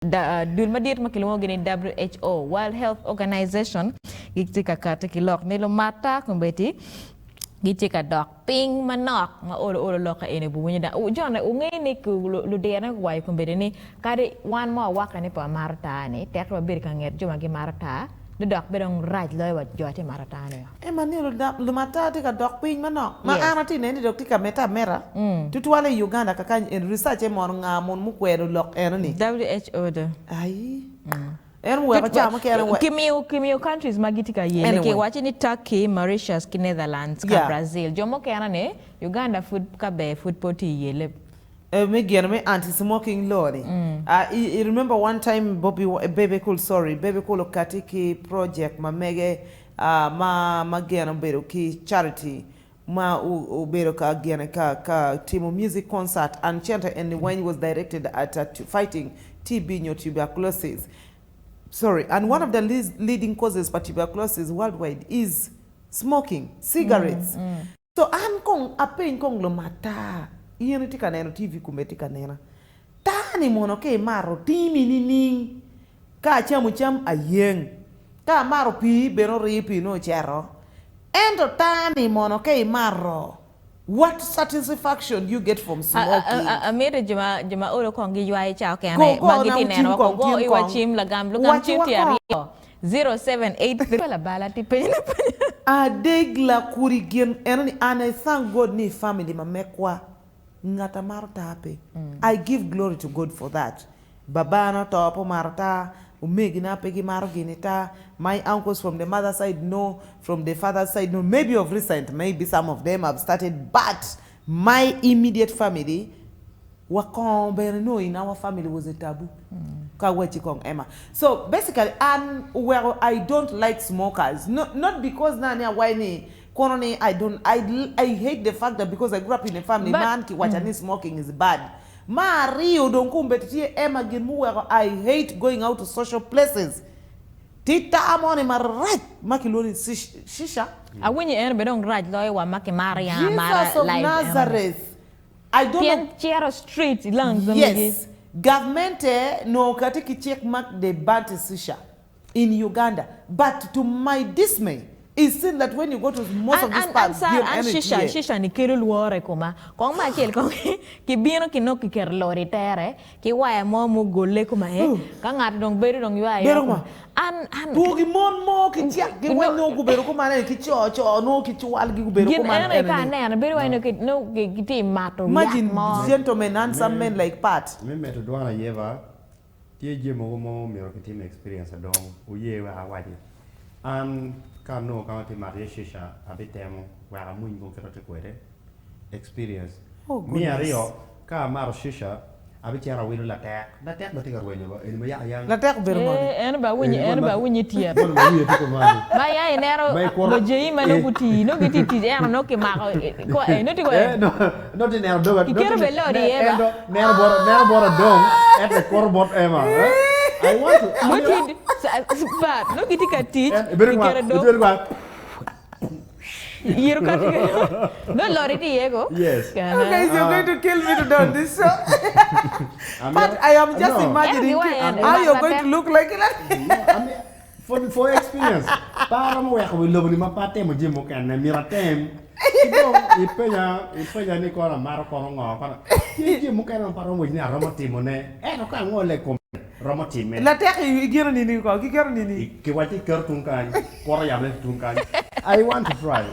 dul madir makilungo gini WHO World Health Organization gitika kata kilok ni lumata kumbeti gitika dok ping manok ma olo loka ene bunya da ujona ungeni ku ludena wai kumbeti ni kade one more waka ni pa marta ni tekwa bir kanget juma gi marta the dog bedong right loy wat jote marta ni mani lumata tika dok ping manok ma anati ne ni dok tika meta mera tutwale Uganda kaka in research mon nga mon mu kwedo lok enani WHO de ai en we ka chama ke we kimi countries magitika ye ke wachi ni Turkey, Mauritius, ki Netherlands, ka Brazil jomo ke ne Uganda food ka be food poti ye le me anti-smoking law ni. I remember one time baby cool katiki project ma mege ma gena bero ki charity ma bero ka gena ka team music concert and chant, and when it was directed at fighting TB tuberculosis. Sorry, and one of the leading causes for tuberculosis worldwide is smoking cigarettes. So an kong apen kong lumata iyan tika neno TV kumetika nena tani mono ke maro timi ni ka cham ayeng ka maro pi beno ripi no chero endo tani mono ke maro. What satisfaction you get from smoking? Amere jama olo kongi yuai chao kene magiti neno ko iwa chim lagam lugam chim tiario 0783 la bala tipe adegla kurigen enani, and I thank God ni family mamekwa ngata marta hape. I give glory to God for that. Babana topo marta umegina pegi maroginita. My uncles from the mother side no, from the father side no. Maybe of recent, maybe some of them have started, but my immediate family no, in our family was a taboo. Emma. So basically, well, I don't like smokers. Not because nanya whiny. I hate the fact that because I grew up in a family, man ki wachani smoking is bad. Mario don't come Emma Gimu. I hate going out to social places. Tita amoni marat makiloni shisha. I when you earn bedong right loy wa maki Maria Jesus of Nazareth. I don't know. Street lungs. Yes. Government no katiki check mark the banned shisha in Uganda. But to my dismay, it's seen that when you go to most of these parts, and shisha ni kirul wore kuma kong ma kel kong ki bino ki no ki ker lori tere ki waya mo mu golle kuma ka ngat dong beri dong yuai an bugi mon mo ki jak ki wen no gubero kuma ne ki cho no ki chual gi gubero kuma ne ka ne beri wai no ki ti mato imagine gentlemen and some men like Pat me meto dwana yeva tie je mo mi ro ki team experience dong u ye wa waji an no ti Maria shisha abitemo wa muy con que te puede experience mi ario ka maro shisha abitiara wilo la tek ba tigar wenyo ba en ya yang la tek vermo en ba wunyi tier bon ba wiye ko mani ba ya enero bo jei mano kuti no giti ti er no ke ma ko no ti ko no ti nero do ki kero belori eba nero bora dom et the corbot ema I want to. But no giti ka teach. Kero do. Yeru ka no lori ti yego. Yes. Okay, so you're going to kill me to do this show. But I am just imagining how you're going to look like it. For experience. Para mo ko wilobo ni mapate mo jimo kan na miratem. Ipenya ni ko na maro ko ngo ko. Jimo kan para mo ni aromati mo ne. No ka ngole ko romati me. La tek gero ni ko ki gero ni. Ki wati ker tungkan. Ko ya le tungkan. I want to try.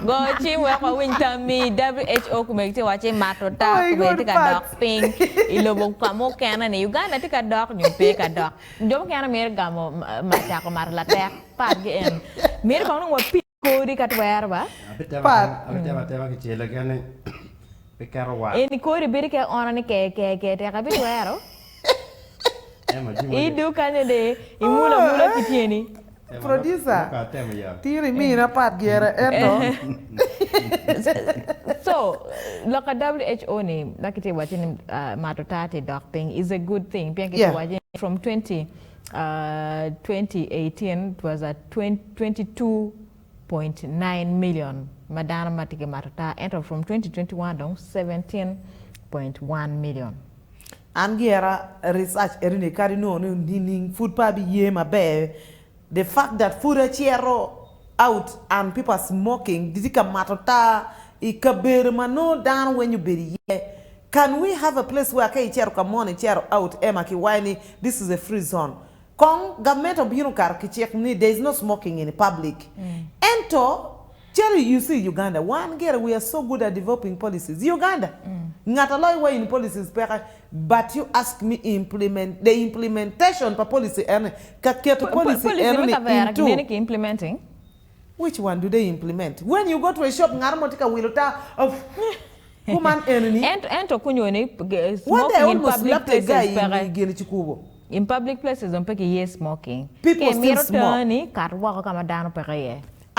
Go chim we ko winter mi WHO kumekti wache mato ta kumekti ka dog ping ilobo kwa mo kana ni Uganda tika dog ni pe ka dog. Jom kana mer gamo macha ko mar la tek pat ge en. Mer ko no pi ko di kat wer ba. Pat abitema ki chele gane pe karo wa. En ko ri bir ke ona ni ke te ka bi wero. Idu kanya de imula kitieni. Producer, tiri mi na Pat gera endo. So, look at WHO name, like it was in Matotate docking is a good thing. From 2018, it was at 22.9 million. Madana Matike Matota entered from 2021 down 17.1 million. Angiera research erini kari no ning food pa bi yema be the fact that food a chiero out and people are smoking didika matota ikabere mano down when you be here. Can we have a place where kai chiero come on chiero out ema ki wine this is a free zone. Kong government of Yunukar ki check ni there is no smoking in the public. Ento Jerry, you see Uganda, one girl, we are so good at developing policies. Uganda, not a lot way in policies, but you ask me implement the implementation for policy and policy into implementing. Which one do they implement? When you go to a shop, Ngarmotika Wilota of human enemy. And to Kunyoni, one day almost slapped a guy in Gilichikubo. In public places, on Peki, yes, smoking. People still smoke.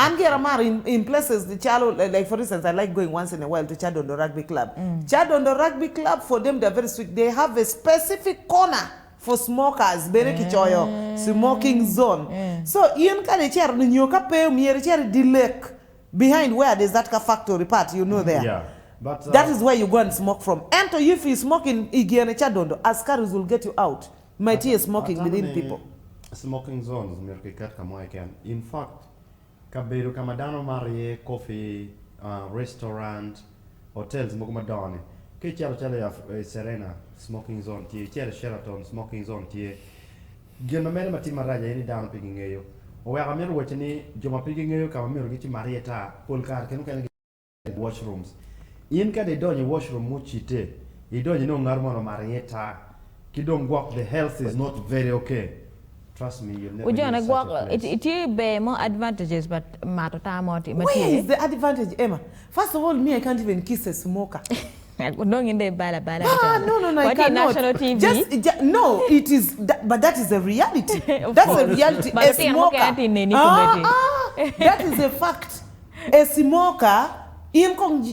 And get in places, the calo, like for instance, I like going once in a while to Chadondo Rugby Club. Chadondo Rugby Club, for them, they're very strict. They have a specific corner for smokers, Berekichoyo, smoking zone. So, Ian Kanicher, Nyoka Pay, Miericher, Dilek, behind where there's that factory part, you know there. Yeah. But that is where you go and smoke from. And to you, if you smoke in Igiane Chadondo, Askaris will get you out. My tea is smoking within people. Smoking zones, in fact, Kaberu Kamadano Marie, coffee, restaurant, hotels, Mokumadani. Kichara Serena, smoking zone, Tia Sheraton, smoking zone, Tia. Genomera Matimaraja, any down picking you. Or I'm never watching Joma picking you, Kamamir, get Marietta, Polkar, can get washrooms. In Kade Don, washroom, Muchite, you don't know Narmon Marietta, you don't walk, the health is not very okay. Trust me, you'll never use such a place. It be more advantages, but matter time where is the advantage, Emma? First of all, me, I can't even kiss a smoker. No, I cannot. National TV. No, it is, but that is a reality. That's a reality. A smoker. That is a fact. A smoker,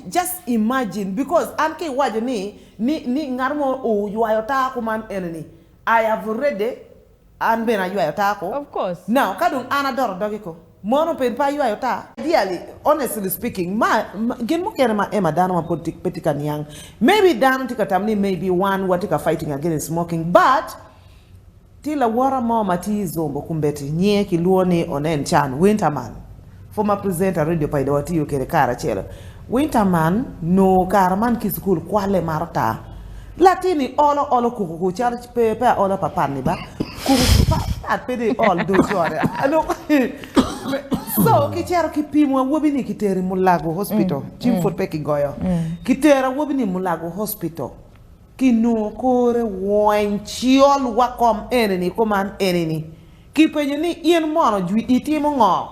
just imagine, because Anke Wajani, ni ngarmo o yuayota kuman enemy. I have already. And ben ayu ayotako. Of course. Now, kadung anador dogiko. Mono pen pa ayu ayota. Ideally, honestly speaking, gen mo kere ma ema Dano ma politika niyang. Maybe Dano tika tamni maybe one watika fighting against smoking, but tila wara mo mati zombo kumbeti nye kiluoni onen chan Winterman. Former presenter radio pa idawati yu kere kara chelo. Winterman no karaman kisukul kwale marta. Latini olo kuku charge pepe olo papani ba. At pede all do sure. So kichara kipimwa wobini kiteri Mulago Hospital. Jim for peki goyo. Kitera wobini Mulago Hospital. Kino kore wanchiol wakom eneni koman eneni. Kipenye ni ien mono jwi itimu ngo.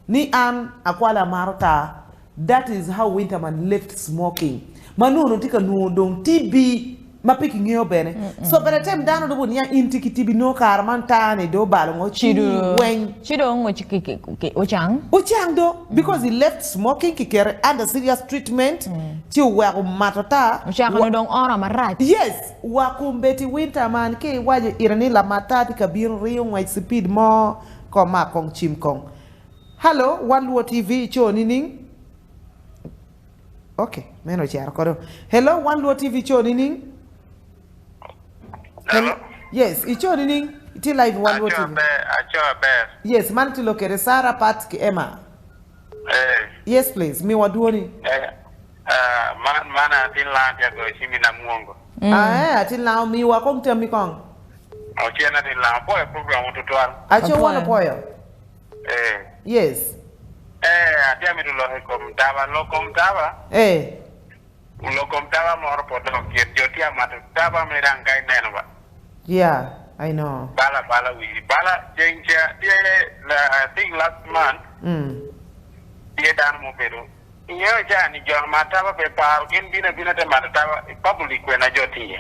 Ni an akwala marota. That is how Winterman left smoking. Manu tika nuodong TB. Mapiki ngiyo bene. So by the time Dano do niya intiki tibi no karman tane do balongo chido ngo Ochang do because he left smoking kikere under serious treatment. Chi waku matota. Ochang dong ora marat. Yes, waku mbeti Winterman ke waje irani la matati kabir riyo ngwa speed mo koma kong chim kong. Hello, One Luo TV cho nining. Okay, meno chiara kodo. Hello, One Luo TV cho nining. Hello? Yes, icho nini? Iti live One Luo TV. Yes, man to look at Sarah Pat ki Emma. Yes, please. Me waduoni. Mana atin lang ya go simi na muongo. Atin lang mi wa kong temi kong. Ochena atin lang po e program tutuan. Acho wana poyo. Yes. Atia mi lo kom taba. Lo kom taba mor po do jotia matu taba mi rangai neno ba. Yeah, I know. Bala wi. Bala jenja I think last month. Dia dan mo pero. Iyo ja ni jo mataba pe par kin bina te mataba public na joti.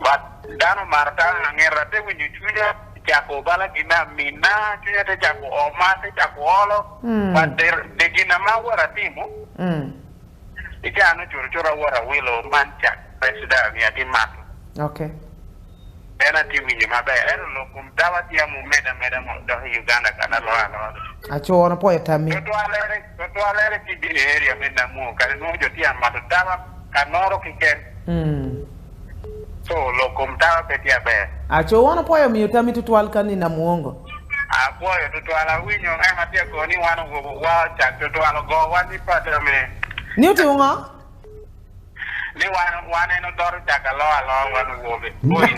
But Dano marta ngera te winju chuja jako bala kina mina chuja te jako oma te jako olo. But de gina ma wara timu. Ika anu chura wara wilo mancha presida mi ati mato. Okay. Ena timu ni mabe lo kumdawa tia mu meda mo do Uganda kana lo. Acho wana poyo tami. Toto alere ti bini area mena mu kana no jo tia mato tawa kanoro kiken. So lokum tawa petia be. Acho wana poyo mi utami tutwal kani na muongo. Boy, tutwala winyo matia ko ni wanu go wa chak tutwala go wani pata me. Ni uti unga? Ni wanu no doru chak alo wanu go be. Boy.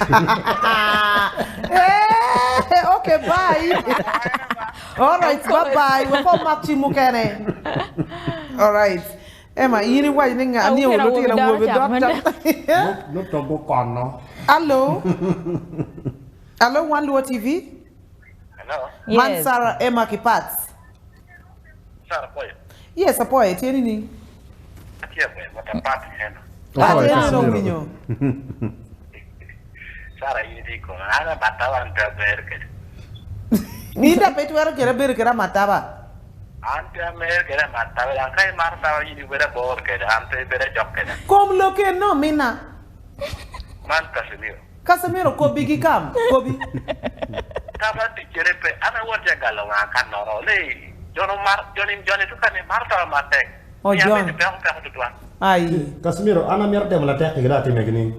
Okay, bye. All right, bye-bye. We'll come back to Mukene. All right. Emma, you know why you think I knew what you're going to No trouble con no. Hello. Hello, One Luo TV. Hello. Man Sarah Emma Kipats. Sarah boy. Yes, a poet. Anything. Atia boy, what a party hen. Sarah yidiko. Ana batawa anta berke. Nida petuara kera berkera mataba. Anta merkera matawa angkai martawa yidi bera bor keda anta bera jok keda. Kom loke no mina. Man Casemiro. Casemiro ko bigi kam. Kobi. Taba dicere pe ana wajah galau akan noro le. Johnny itu kan martawa matek. Oh John. Ai. Casemiro ana merde melatek grati megini.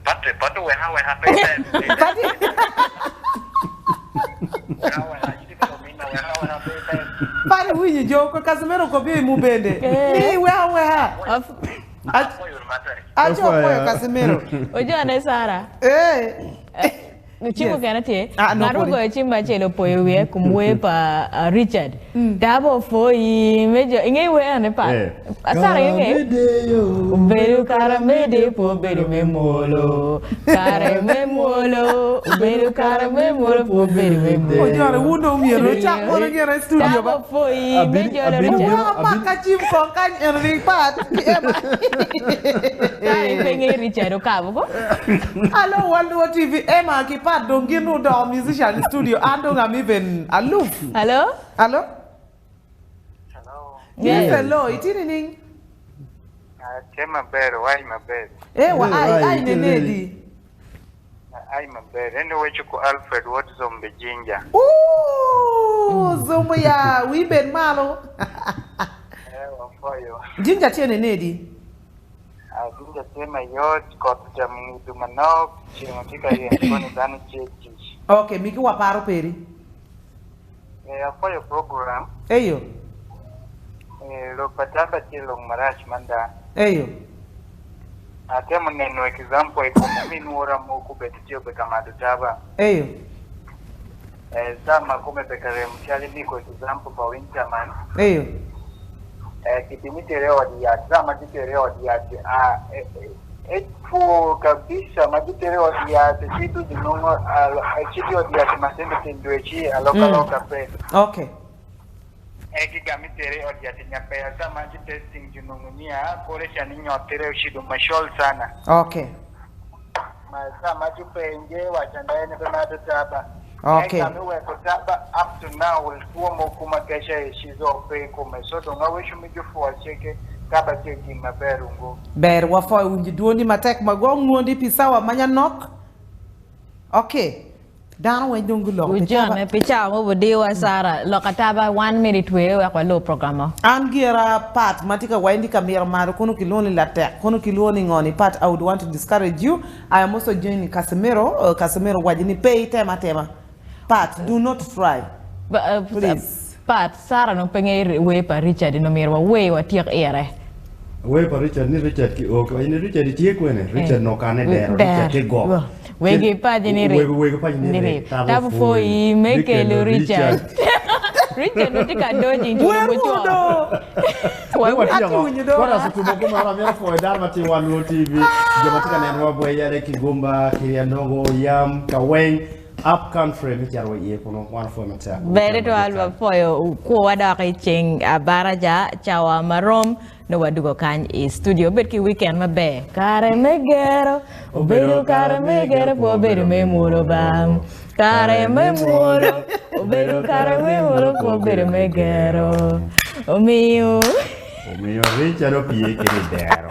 Patu weha peten. Pare winyi joko Casemiro ko bi mu bende. Ni weha. Acho poyo Casemiro. Ojo ane Sara. Chimo kana tie. Narugo chimba chelo poyo we kumwe pa Richard. Dabo foi mejo inge we ane pa. Sara inge. Beru karamede po beru memolo. Karamemolo. Beru karamemolo po beru memolo. Ojo are wuno mi ro cha ko ngere studio ba. Dabo foi mejo Richard. Maka chim ko kan enri pat. Sara inge Richard okabo ko. Hello, One Luo TV. Emma Kipat don't give no the musician studio. I don't am even aloof. Hello? Hello? Hello. Yes, hello. Itinining. Chema beru, why my bed? Wa ai nenedi. I'm a bed. Anyway, you call Alfred, what is on the ginger? Ooh, Zumaya, we been malo. For you. Ginger tiene nedi. I think the same yacht got them to Manok, Chimatica, and Dano Church. Okay, Miki Waparo Peri. For your program, Ayo. Lopataka Chilong Marash Manda. Ayo. I tell neno example, I mean, Wara Moku Betio Bekamadutaba. Ayo. Some Makome Bekarem, Charlie Nico example for Winterman. Ayo. Kipimiti leo dia majike leo dia kabisa majike leo dia kitu dinongo kitu dia maseme tindwechi aloka pe. Okay. Kigamiti leo dia tinyape hata maji testing jinongunia kore cha ninyo tere shido mashol sana. Okay. Masa maji penge wachandaye ne bana taba. Okay. Up to now, we'll form Okuma Kesha, she's all pay come. So don't know which you for a check Kaba taking my berungo. Ber wafo unji duoni matek magong ngondi pisawa manya nok. Okay. Dano we dungu lo. Ujana picha mo bodewa Sara lokataba 1 minute we kwa lo programa. Angira Pat matika waindi kamera maro kono kiloni latek kono kiloni ngoni Pat. I would want to discourage you. I am also joining Casemiro. Casemiro wajini pay tema. Pat, do not try. Please. Pat, Sara no penge we pa Richard no mirwa we wa tiak ere. We pa Richard ni Richard ki o ko ni Richard tie ko ne Richard no kane der Richard ke go. We ge pa ni re. We pa ni re. Tabu foi make lo Richard. Richard no tika doji njo mo cho. Wa ti ngo. Kwa sababu tumo mara mera foi dar mati One Luo TV. Jama tika ne ro boy yare ki gomba ki ndongo yam kaweng. Up country mi jarwo ye kono wan fo mata bere to alwa foyo ko wada kay cheng baraja chawa marom no wadugo kan e studio betki weekend mabe kare megero oberu kare megero po beru memulo bam kare memulo oberu kare memulo po beru megero o mio Richard o pie che dero